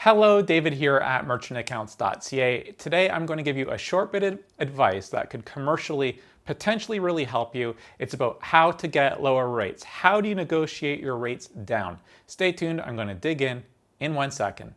Hello, David here at merchantaccounts.ca. Today I'm going to give you a short bit of advice that could commercially potentially really help you. It's about how to get lower rates. How do you negotiate your rates down? Stay tuned, I'm going to dig in 1 second.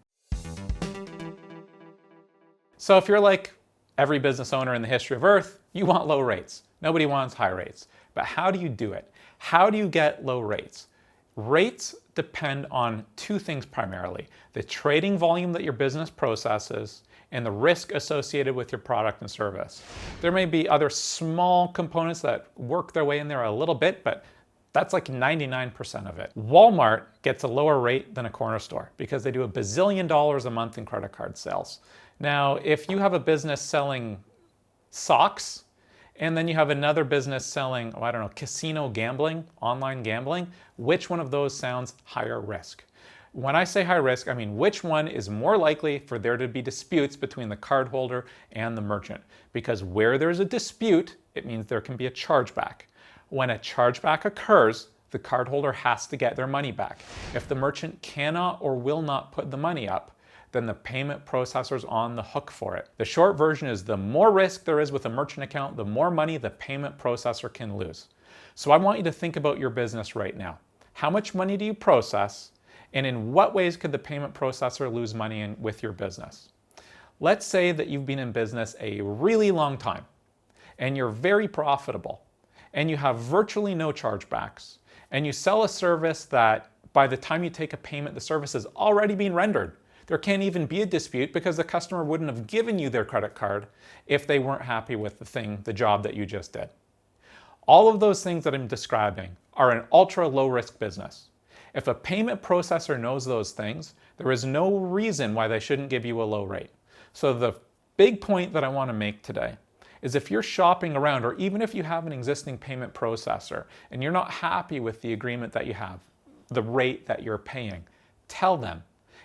So if you're like every business owner in the history of Earth, you want low rates. Nobody wants high rates. But how do you do it? How do you get low rates? Rates depend on two things primarily: the trading volume that your business processes and the risk associated with your product and service. There may be other small components that work their way in there a little bit, but that's like 99% of it. Walmart gets a lower rate than a corner store because they do $1 bazillion a month in credit card sales. Now, if you have a business selling socks, and then you have another business selling, I don't know, casino gambling, online gambling, which one of those sounds higher risk? When I say high risk, I mean which one is more likely for there to be disputes between the cardholder and the merchant? Because where there's a dispute, it means there can be a chargeback. When a chargeback occurs, the cardholder has to get their money back. If the merchant cannot or will not put the money up, then the payment processor's on the hook for it. The short version is the more risk there is with a merchant account, the more money the payment processor can lose. So I want you to think about your business right now. How much money do you process, and in what ways could the payment processor lose money with your business? Let's say that you've been in business a really long time, and you're very profitable, and you have virtually no chargebacks, and you sell a service that by the time you take a payment, the service has already been rendered. There can't even be a dispute because the customer wouldn't have given you their credit card if they weren't happy with the job that you just did. All of those things that I'm describing are an ultra low risk business. If a payment processor knows those things, there is no reason why they shouldn't give you a low rate. So the big point that I want to make today is if you're shopping around, or even if you have an existing payment processor and you're not happy with the agreement that you have, the rate that you're paying, tell them.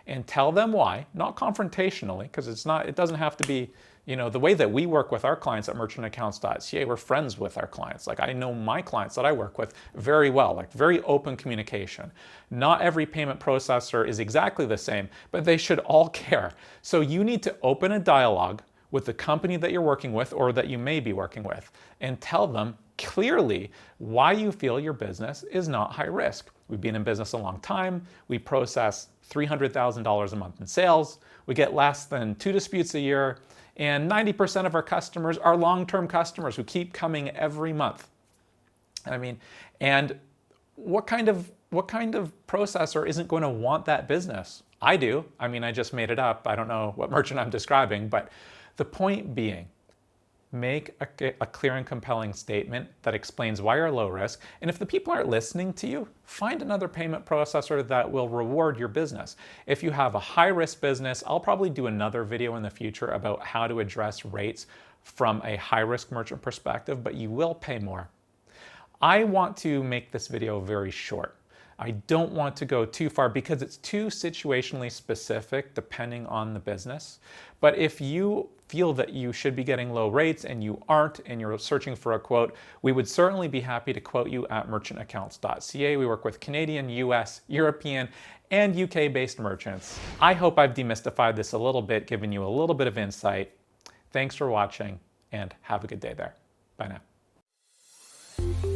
And tell them why, not confrontationally, because it doesn't have to be, the way that we work with our clients at merchantaccounts.ca, we're friends with our clients. Like, I know my clients that I work with very well, like very open communication. Not every payment processor is exactly the same, but they should all care. So you need to open a dialogue with the company that you're working with or that you may be working with and tell them clearly why you feel your business is not high risk. We've been in business a long time. We process $300,000 a month in sales. We get less than 2 disputes a year. And 90% of our customers are long-term customers who keep coming every month. And what kind of processor isn't going to want that business? I do. I just made it up. I don't know what merchant I'm describing, but the point being, make a clear and compelling statement that explains why you're low risk. And if the people aren't listening to you, find another payment processor that will reward your business. If you have a high risk business, I'll probably do another video in the future about how to address rates from a high risk merchant perspective, but you will pay more. I want to make this video very short. I don't want to go too far because it's too situationally specific depending on the business. But if you feel that you should be getting low rates and you aren't, and you're searching for a quote, we would certainly be happy to quote you at merchantaccounts.ca. We work with Canadian, US, European, and UK-based merchants. I hope I've demystified this a little bit, given you a little bit of insight. Thanks for watching, and have a good day there. Bye now.